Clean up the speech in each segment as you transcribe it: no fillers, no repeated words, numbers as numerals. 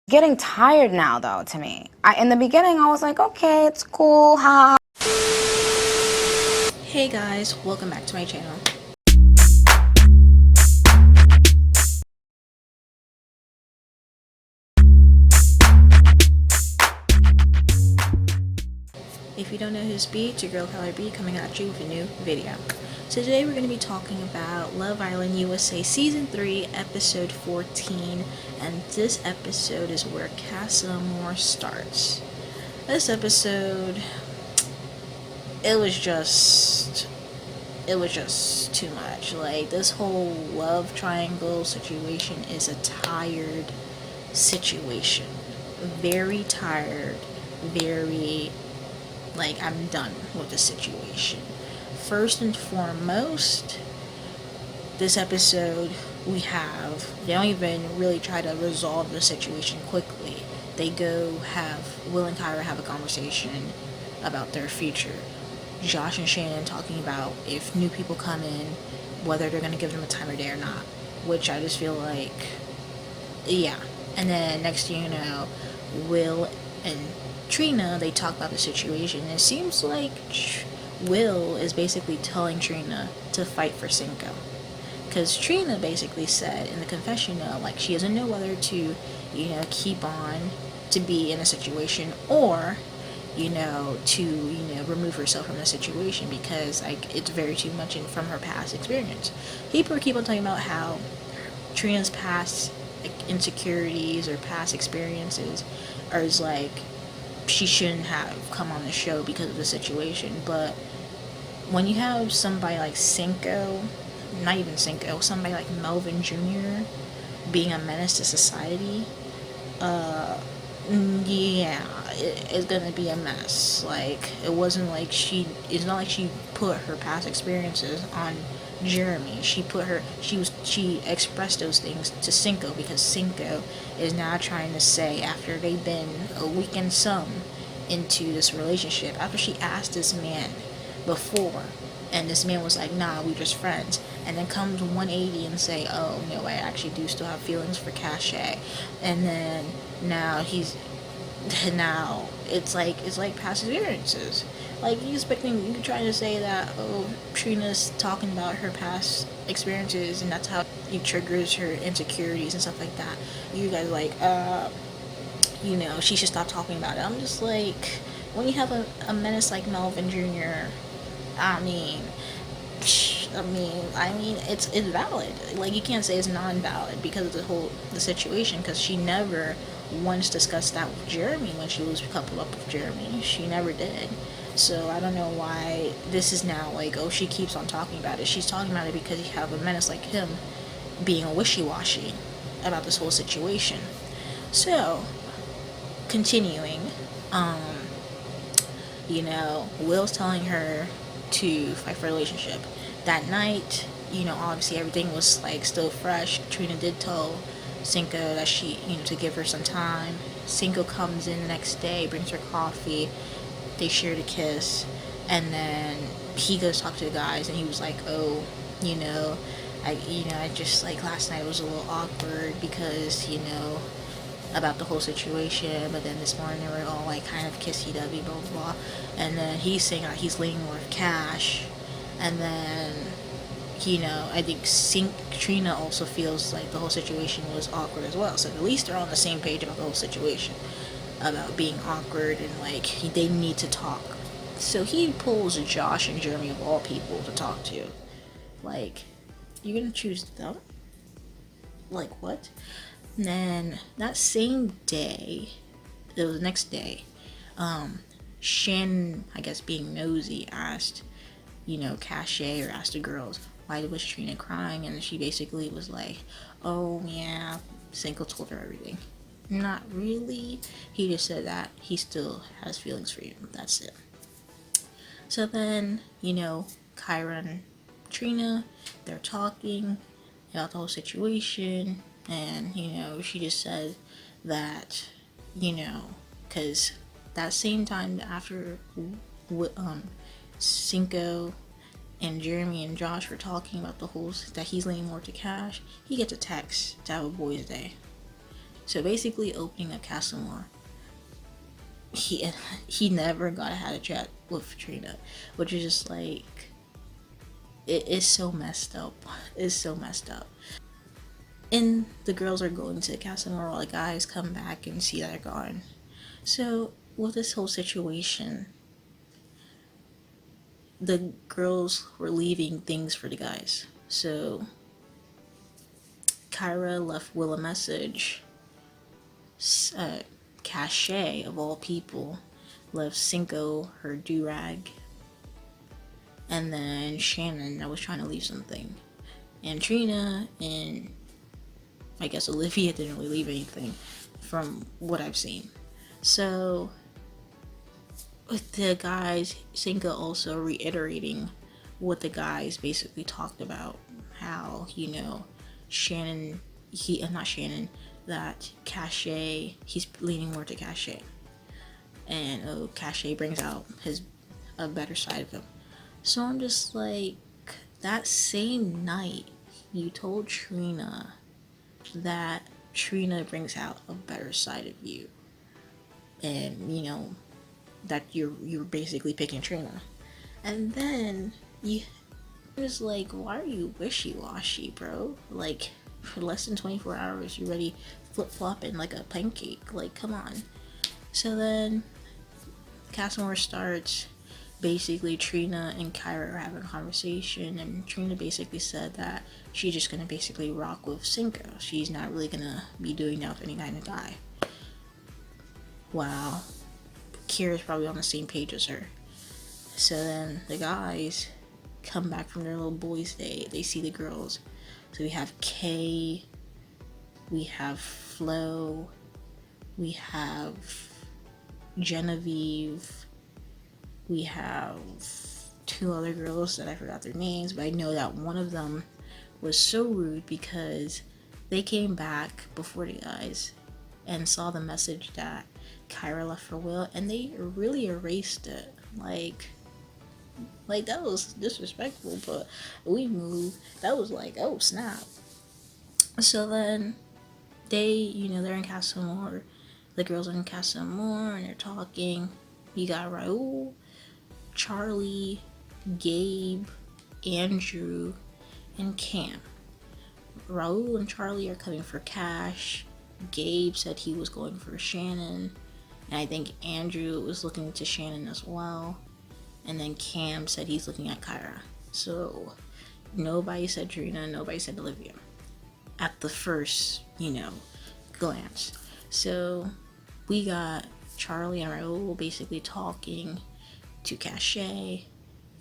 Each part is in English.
Getting tired now, though, to me. In the beginning, I was like, okay, it's cool, ha. Hey guys, welcome back to my channel. If you don't know who's B, it's your girl KylerB coming at you with a new video. So today we're going to be talking about Love Island USA Season 3, Episode 14, and this episode is where Casa Amor starts. This episode, it was just too much. Like, this whole love triangle situation is a tired situation. Very tired, very, like, I'm done with the situation. First and foremost, this episode, they don't even really try to resolve the situation quickly. They go have Will and Kyra have a conversation about their future. Josh and Shannon talking about if new people come in, whether they're going to give them a time of day or not, which I just feel like, yeah. And then next thing you know, Will and Trina, they talk about the situation, and it seems like Will is basically telling Trina to fight for Cinco, because Trina basically said in the confessional, like, she doesn't know whether to, keep on to be in a situation or to remove herself from the situation, because, like, it's very too much from her past experience. People keep on talking about how Trina's past, like, insecurities or past experiences are like she shouldn't have come on the show because of the situation. But when you have somebody like Cinco, not even Cinco, somebody like Melvin Jr. being a menace to society, yeah, it's gonna be a mess. Like, it's not like she put her past experiences on Jeremy. She expressed those things to Cinco, because Cinco is now trying to say, after they've been a week and some into this relationship, after she asked this man before, and this man was like, nah, we're just friends, and then comes 180 and say, oh no, I actually do still have feelings for Cachet, and then now it's like past experiences. Like, you're trying to say that, oh, Trina's talking about her past experiences and that's how it triggers her insecurities and stuff like that. You guys like, she should stop talking about it. I'm just like, when you have a menace like Melvin Jr., I mean, it's valid. Like, you can't say it's non-valid because of the situation, because she never once discussed that with Jeremy when she was coupled up with Jeremy. She never did. So I don't know why this is now like, oh, she keeps on talking about it. She's talking about it because you have a menace like him being a wishy-washy about this whole situation. So, continuing, Will's telling her to fight for a relationship. That night, obviously everything was like still fresh. Trina did tell Cinco that she, to give her some time. Cinco comes in the next day, brings her coffee. They shared a kiss, and then he goes talk to the guys, and he was like, oh, I just, like, last night was a little awkward because, about the whole situation, but then this morning they were all like kind of kissy-dovey, blah blah blah. And then he's saying that he's leaning more of Cash, and then I think Trina also feels like the whole situation was awkward as well. So at least they're on the same page about the whole situation, about being awkward, and like they need to talk. So he pulls Josh and Jeremy, of all people, to talk to. Like, you're gonna choose them? Like, what? And then that same day, it was the next day, Shannon, I guess being nosy, asked, Cachet, or asked the girls, why was Trina crying? And she basically was like, oh yeah, Cinco told her everything. Not really. He just said that he still has feelings for you. That's it. So then, Kyra and Trina, they're talking about the whole situation, and, she just said that, because that same time after Cinco and Jeremy and Josh were talking about the whole, that he's leaning more to Cash, he gets a text to have a boys' day. So basically, opening up Casa Amor, he never got had a chat with Trina, which is just like, it is so messed up. It's so messed up. And the girls are going to Casa Amor while the guys come back and see that they're gone. So with this whole situation, the girls were leaving things for the guys. So Kyra left Will a message. Cachet, of all people, left Cinco her do-rag. And then Shannon, I was trying to leave something. And Trina and I guess Olivia didn't really leave anything from what I've seen. So with the guys, Cinco also reiterating what the guys basically talked about. How, Shannon, not Shannon, that Cachet, he's leaning more to Cachet. And Cachet brings out a better side of him. So I'm just like, that same night, you told Trina that Trina brings out a better side of you. And, that you're basically picking Trina. And then you was like, why are you wishy-washy, bro? Like, for less than 24 hours, you're already flip-flopping like a pancake. Like, come on. So then Casa Amor starts. Basically, Trina and Kyra are having a conversation, and Trina basically said that she's just gonna basically rock with Cinco. She's not really gonna be doing that with any kind of guy. Wow. Kira's probably on the same page as her. So then the guys come back from their little boys' day. They see the girls. So we have Kay, we have Flo, we have Genevieve, we have two other girls that I forgot their names, but I know that one of them was so rude because they came back before the guys and saw the message that Kyra left for Will, and they really erased it. Like that was disrespectful, but we moved. That was like, oh snap. So then they're in Casa Amor. The girls are in Casa Amor and they're talking. You got Raul, Charlie, Gabe, Andrew, and Cam. Raul and Charlie are coming for Cash. Gabe said he was going for Shannon. And I think Andrew was looking to Shannon as well. And then Cam said he's looking at Kyra. So nobody said Trina, nobody said Olivia at the first, glance. So we got Charlie and Raul basically talking to Cachet.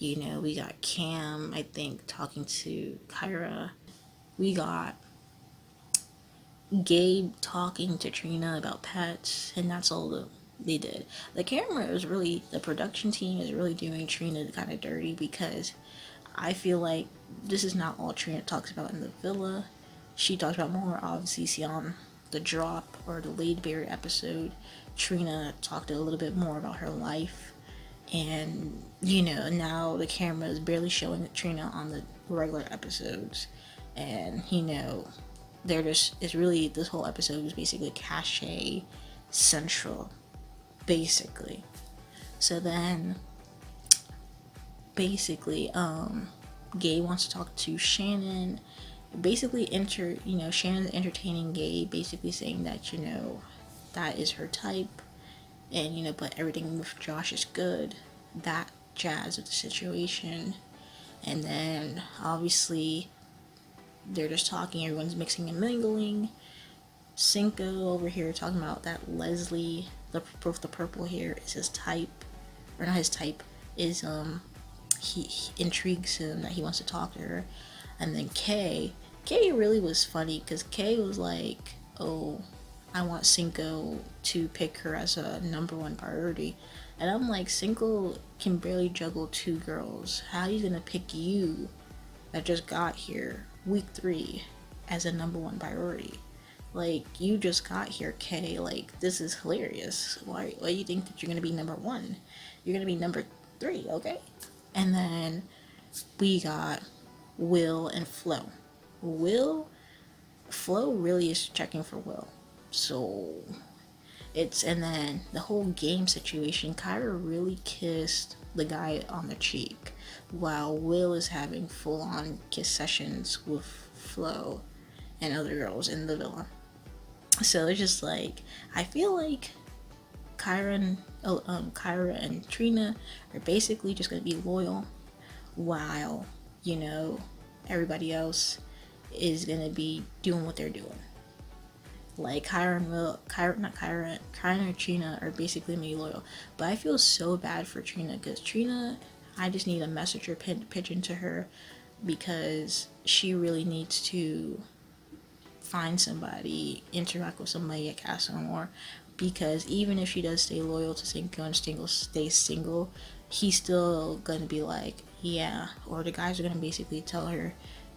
We got Cam, I think, talking to Kyra. We got Gabe talking to Trina about pets, and that's all they did. The production team is really doing Trina kind of dirty, because I feel like this is not all Trina talks about in the villa. She talks about more, obviously. See, on the drop or the Laidberry episode, Trina talked a little bit more about her life, and now the camera is barely showing Trina on the regular episodes, and this whole episode was basically Cachet central, basically. So then basically Gabe wants to talk to Shannon. Basically Shannon's entertaining Gabe, basically saying that that is her type, and but everything with Josh is good, that jazz of the situation. And then obviously they're just talking, everyone's mixing and mingling. Cinco over here talking about that Leslie, the purple hair, is his type, or not his type, is he intrigues him, that he wants to talk to her. And then Kay really was funny, because Kay was like, oh, I want Cinco to pick her as a number one priority. And I'm like, Cinco can barely juggle two girls. How are you gonna pick you that just got here week 3 as a number one priority? Like, you just got here, Kay. Like, this is hilarious. Why do you think that you're gonna be number 1? You're gonna be number 3, okay? And then we got Will and Flo. Flo really is checking for Will. So and then the whole game situation, Kyra really kissed the guy on the cheek while Will is having full-on kiss sessions with Flo and other girls in the villa. So it's just like, I feel like Kyra and Trina are basically just gonna be loyal, while, you know, everybody else is gonna be doing what they're doing. Like Kyra and Trina are basically gonna be loyal. But I feel so bad for Trina, because Trina, I just need a message or pigeon to her, because she really needs to find somebody, interact with somebody at Casa Amor, because even if she does stay loyal to Cinco and Cinco stays single, he's still gonna be like, yeah, or the guys are gonna basically tell her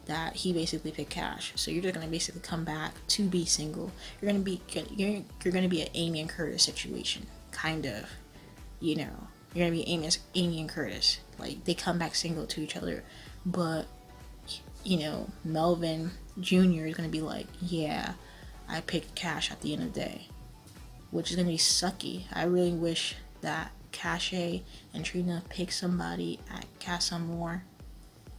that he basically picked Cash. So you're just gonna basically come back to be single. You're gonna be an Amy and Curtis situation, kind of. You know, you're gonna be Amy and Curtis. Like, they come back single to each other, but, you know, Melvin Jr. is gonna be like, yeah, I picked Cash at the end of the day, which is gonna be sucky. I really wish that Cache and Trina pick somebody at Casa Amor.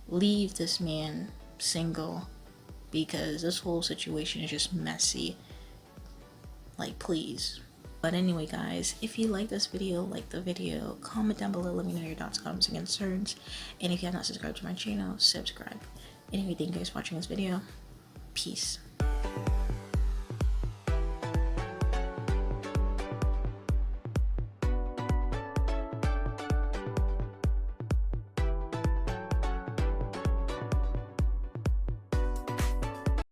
Leave this man single, because this whole situation is just messy. Like, please. But anyway, guys, if you like this video, like the video, comment down below, let me know your thoughts, comments, and concerns. And if you have not subscribed to my channel, subscribe. Anyway, thank you guys for watching this video. Peace.